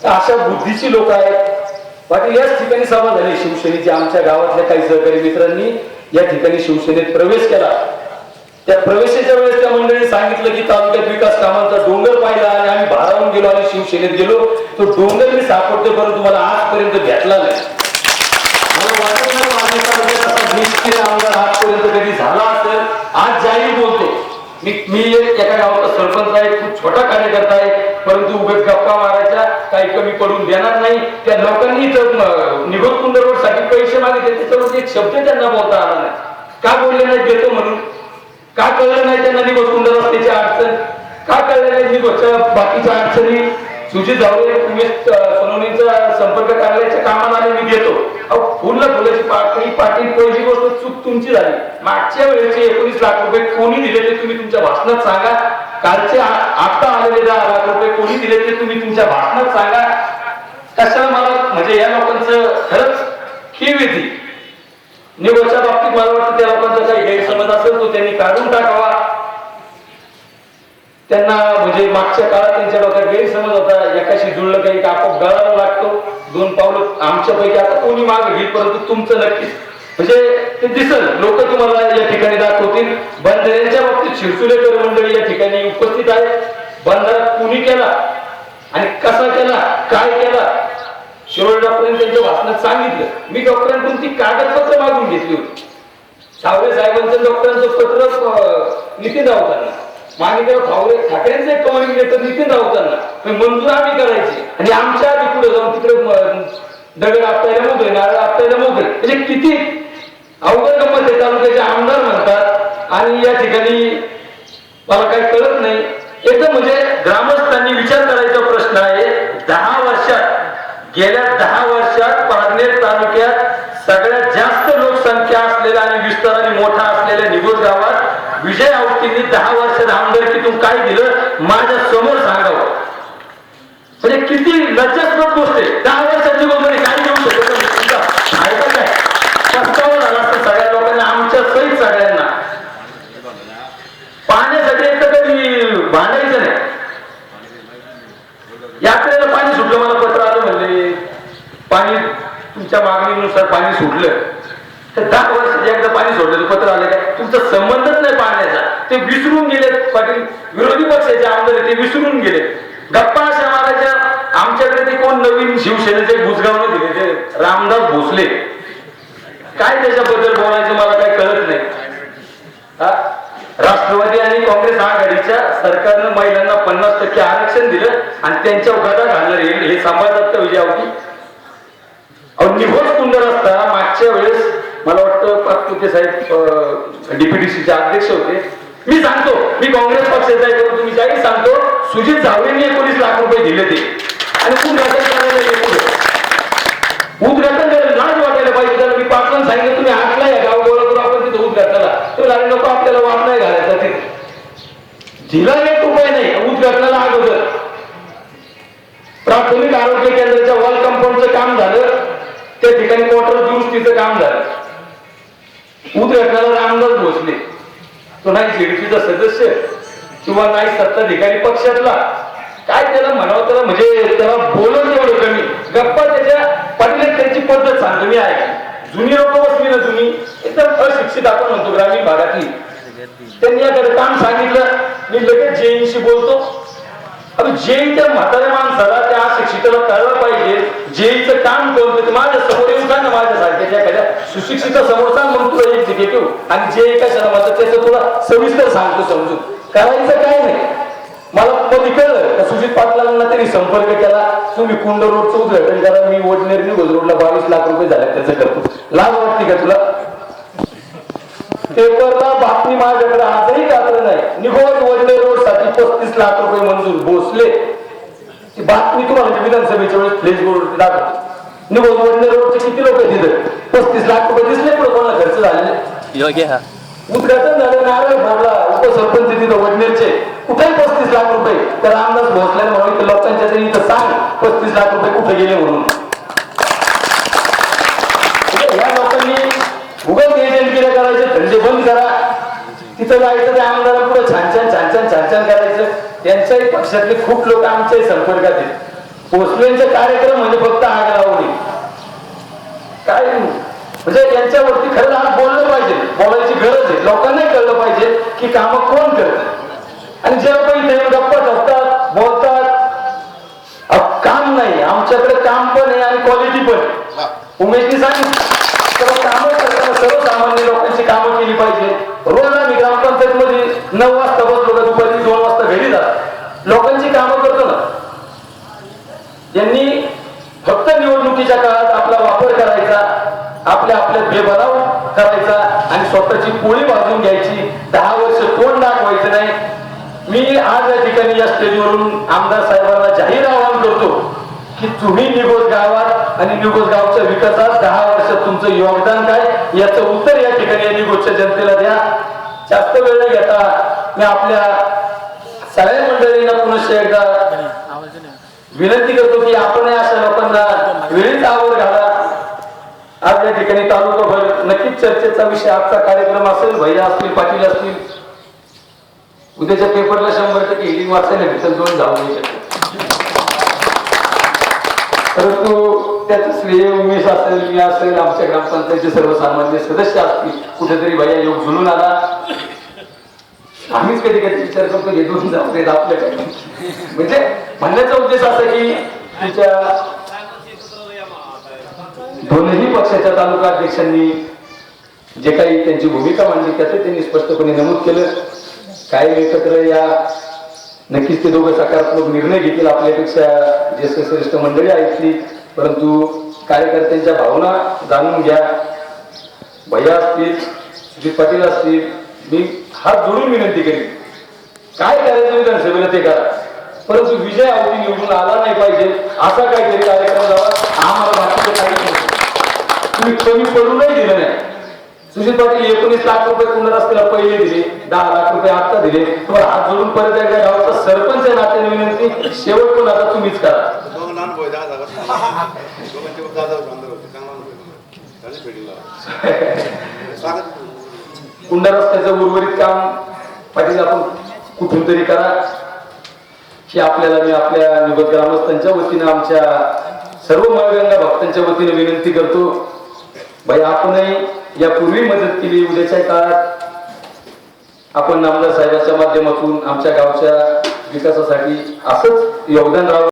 अशा बुद्धीची लोक आहेत. पाटील याच ठिकाणी सभा झाली शिवसेनेची. आमच्या गावातल्या काही सहकारी मित्रांनी या ठिकाणी शिवसेनेत प्रवेश केला. त्या प्रवेशाच्या वेळेस त्या मंडळीने सांगितलं की तालुक्यात विकास कामांचा डोंगर पाहिला आणि आम्ही भारावून गेलो आणि शिवसेनेत गेलो. तो डोंगर मी सापडतो परंतु मला आजपर्यंत भेटला नाही. मला वाटत नाही माझ्या तालुक्यात असा निष्क्रिय आमदार आजपर्यंत कधी झाला असेल. आज जाहीर बोलतो, मी एका गावाचा सरपंच आहे, खूप छोटा कार्यकर्ता आहे, परंतु उगाच गप्पा मारायच्या काही कमी पडून देणार नाही. त्या लोकांनी निघत कुंड रोड साठी पैसे मागितले, त्याच्यावर एक शब्द त्यांना बोलता आला नाही. का बोलले नाही देतो म्हणून? का कळलं नाही त्यांना निघत कुंड रस्त्याची अडचण? का कळलं नाही निघतच्या बाकीच्या अडचणी? सुजित जावळे उमेश सोनवणेंचा संपर्क कार्यालयाच्या कामाला आले, मी देतो. अहो फुलला फुलाची पाकळी. पाटील पहिली गोष्ट चूक तुमची झाली. मागच्या वेळेचे 19 लाख रुपये कोणी दिले ते तुम्ही तुमच्या भाषणात सांगा. कालचे आता आलेले 10 लाख रुपये कोणी दिले ते तुम्ही तुमच्या भाषणात सांगा. कशाला मला म्हणजे या लोकांचं खरंच कीव येते. निवडच्या बाबतीत मला वाटतं त्या लोकांचा काही गैरसमज असेल तो त्यांनी काढून टाकावा. त्यांना म्हणजे मागच्या काळात त्यांच्या डोक्यात गैरसमज होता, एकाशी जुळलं काही आपोआप गळायला लागतो. 2 पावलं आमच्यापैकी आता कोणी मागे घेईल, परंतु तुमचं नक्कीच म्हणजे ते दिसल. लोक तुम्हाला या ठिकाणी दाखवतील. बंधाऱ्यांच्या बाबतीत शिरसुलेकर मंडळी या ठिकाणी उपस्थित आहे. बंधारा कुणी केला आणि कसा केला, काय केला, शिरोळे डॉक्टरांनी त्यांच्या भाषणात सांगितलं. मी डॉक्टरांकडून ती कागदपत्र मागून घेतली होती. सावळे साहेबांचं डॉक्टरांचं पत्र नितीन राऊतांना, माणिकराव ठाकरेंचं एक कमांडिंग लेटर नितीन राऊतांना मंजूर आम्ही करायची आणि आमच्या आधी पुढे जाऊन तिकडे दगड आपल्याला मोकळे, नारळ आपल्याला मोकळे. म्हणजे किती अवघड गंमत आहे. तालुक्याचे आमदार म्हणतात आणि या ठिकाणी मला काही कळत नाही. एकदम म्हणजे ग्रामस्थांनी विचार करायचा प्रश्न आहे. 10 वर्षात, गेल्या 10 वर्षात पारनेर तालुक्यात सगळ्यात जास्त लोकसंख्या असलेल्या आणि विस्ताराने मोठा असलेल्या निगोज गावात विजय आवटींनी 10 वर्षात आमदारकीतून काय दिलं माझ्या समोर सांगावं. म्हणजे किती लज्जास्पद गोष्ट आहे. 10 वर्षात निगोजमध्ये काय देऊ शकत आहे का? काय पस्तावा झाला असतं सगळ्या लोकांना, आमच्या सहित सगळ्यांना. पाण्यासाठी एक तर कधी भांडायचं नाही. यात्रेला पाणी सुटलं, मला पत्र आलं म्हणले पाणी तुमच्या मागणीनुसार पाणी सुटलं. तर 10 वर्षात एकदा पाणी सोडलं पत्र आलं काय? तुमचा संबंधच नाही पाण्याचा. ते विसरून गेले. पाटील विरोधी पक्षाचे आमदार ते विसरून गेले. गप्पा अशा मारायच्या. आमच्याकडे ते कोण नवीन शिवसेनेचे बुजगावने दिले ते रामदास भोसले. काय त्याच्याबद्दल बोलायचं मला काही कळत नाही. राष्ट्रवादी आणि काँग्रेस आघाडीच्या सरकारनं महिलांना 50% आरक्षण दिलं आणि त्यांच्या गदा घालणार हे सांभाळतात का विजय आवटी? निघोज कुंड रस्ता मागच्या वेळेस मला वाटतं पाचपुते साहेब डीपीडीसीचे अध्यक्ष होते. मी सांगतो, मी काँग्रेस पक्षाचा आहे, परंतु मी जाहीर सांगतो सुजित जावळेंनी 19 लाख रुपये दिले ते आणि उद्घाटन करायला उद्घाटन करायला लाज वाटायला पाहिजे. त्याला मी पाटलांना सांगितलं तुम्ही आठला या गाव बोलतो आपण तिथं उद्घाटनाला, तो लागले नको आपल्याला वाट नाही घालायचा. तिथे दिला 1 रुपये नाही. उद्घाटनाला अगोदर प्राथमिक आरोग्य केंद्राच्या वॉल कंपाऊंडचं काम झालं, त्या ठिकाणी मोटर दुरुस्तीचं काम झालं. उद्घाटनाला रामदास भोसले, तो नाही जेडीपीचा सदस्य किंवा नाही सत्ताधिकारी पक्षातला, काय त्याला म्हणावं त्याला म्हणजे त्याला बोलून एवढं कमी. गप्पा त्याच्या पाटील त्यांची पद्धत सांगतो मी आहे. जुनी लोक बसली ना, जुनी एकदम अशिक्षित आपण म्हणतो ग्रामीण भागातली, त्यांनी याकडे काम सांगितलं. मी लगेच जेईंशी बोलतो. आता जेईच्या म्हाताऱ्या माणसाला त्या अशिक्षिताला कळलं पाहिजे जेईचं काम कोणतं. माझ्या समोर येऊन सांग ना, माझ्या सारख्याच्या एखाद्या सुशिक्षिता समोर सांग, म्हणून तुला एक तिकीट येऊ आणि जे कशाला माझं त्याचं तुला सविस्तर सांगतो समजून. करायचं काय नाही. मला कधी कळलं का सुजित पाटलांना त्यांनी संपर्क केला, तुम्ही कुंड रोडचं उद्घाटन करा, मी वडनेर निघोज रोडला 22 लाख रुपये झाले त्याचं करतो. लाज वाटते का तुला? पेपरला बातमी माझ्याकडे आजही कात्र नाही. निघोज वडनेर रोड साठी 35 लाख रुपये मंजूर. भोसले ती बातमी तुम्हाला विधानसभेच्या वेळेस फेसबुकवर दाखवतो. निघोज वडनेर रोडचे किती लोक तिथे 35 लाख रुपये दिसले पुढे कोणाला खर्च झालेले. उद्घाटन झालं, नारळ फोडला, उपसरपंच तिथं वडनेरचे कुठे 35 लाख रुपये. तर रामदास भोसल्याने म्हणून लोकांच्या इथं सांग 35 लाख रुपये कुठे गेले म्हणून. या लोकांनी उगाच एजंटगिरी करायचे, धंदे बंद करा. तिथं जायचं त्या आमदारांपुढे छान छान छान छान छान छान करायचं. त्यांच्याही पक्षातले खूप लोक आमच्याही संपर्कात आहेत. भोसलेंचे कार्यक्रम म्हणजे फक्त आग लावणे काय म्हणजे यांच्यावरती खरं आज बोललं पाहिजे, बोलायची गरज आहे. लोकांनाही कळलं पाहिजे की काम कोण करत आणि जेव्हा पण इथे गप्पा ठोकतात बोलतात, काम नाही आमच्याकडे, काम पण आहे आणि क्वालिटी पण. उमेशनी सांगितलं कामं करताना सर्वसामान्य लोकांची कामं केली पाहिजे. रोज आम्ही ग्रामपंचायत मध्ये 9 वाजता बसलो का दुपारी 2 वाजता घरी जात, लोकांची कामं करतो ना. यांनी फक्त निवडणुकीच्या काळात आपला वापर करायचा, आपल्या बेबनाव करायचा आणि स्वतःची पोळी भाजून घ्यायची. 10 वर्ष तोंड दाखवायचं नाही. मी आज या ठिकाणी या स्टेजवरून आमदार साहेबांना जाहीर आवाहन करतो की तुम्ही निघोज गावात आणि निघोज गावच्या विकासात 10 वर्षात तुमचं योगदान काय याचं उत्तर या ठिकाणी या निघोजच्या जनतेला द्या. जास्त वेळ न घेता मी आपल्या सगळ्या मंडळींना पुनश्च एकदा विनंती करतो की आपण अशा लोकांना वेळीच आवड घाला. आज या ठिकाणी तालुकाभर नक्कीच चर्चेचा विषय आजचा कार्यक्रम असेल. भैया असतील, पाटील असतील. उद्याच्या पेपरला 100% हेडिंग वाचायला भेटेल, 2 जाऊ नाही शकत. परंतु त्याचं श्रेय उमेश असेल, मी असेल, आमच्या ग्रामपंचायतचे सर्वसामान्य सदस्य असतील. कुठेतरी भैया योग झुलून आला. आम्हीच कधी कधी विचार करतो हे 2 जाऊ देत आपल्याकडे. म्हणजे म्हणण्याचा उद्देश असा की तुमच्या दोन्ही पक्षाच्या तालुका अध्यक्षांनी जे काही त्यांची भूमिका मांडली त्याचे त्यांनी स्पष्टपणे नमूद केलं. काय एकत्र या नक्कीच ते दोघं सकारात्मक निर्णय घेतील. आपल्यापेक्षा ज्येष्ठ श्रेष्ठ मंडळी ऐकली, परंतु कार्यकर्त्यांच्या भावना जाणून घ्या. भैया असतील, सुजित पाटील असतील, मी हात जोडून विनंती करीन काय करायचं विधानसभेला ते करा, परंतु विजय आवती निवडून आला नाही पाहिजे असा काहीतरी कार्यक्रम जावा. आम्हाला बाकीचं काही नाही. तुम्ही कमी पडूनही दिलं नाही. सुशील पाटील 19 लाख रुपये पुन्हा रस्त्याला पहिले दिले, 10 लाख रुपये आता दिले. तुम्हाला हात जोडून परत एकदा गावाचा सरपंच आहे नात्याने विनंती, शेवट पण आता तुम्हीच करा. पुन्हा रस्त्याचं उर्वरित काम पाटील आपण कुठून तरी करा की आपल्याला मी आपल्या निवड ग्रामस्थांच्या वतीनं आमच्या सर्व मळगंगा भक्तांच्या वतीने विनंती करतो. भाई आपणही यापूर्वी मदत केली, उद्याच्या काळात आपण आमदार साहेबांच्या माध्यमातून आमच्या गावच्या विकासासाठी असंच योगदान राहावं.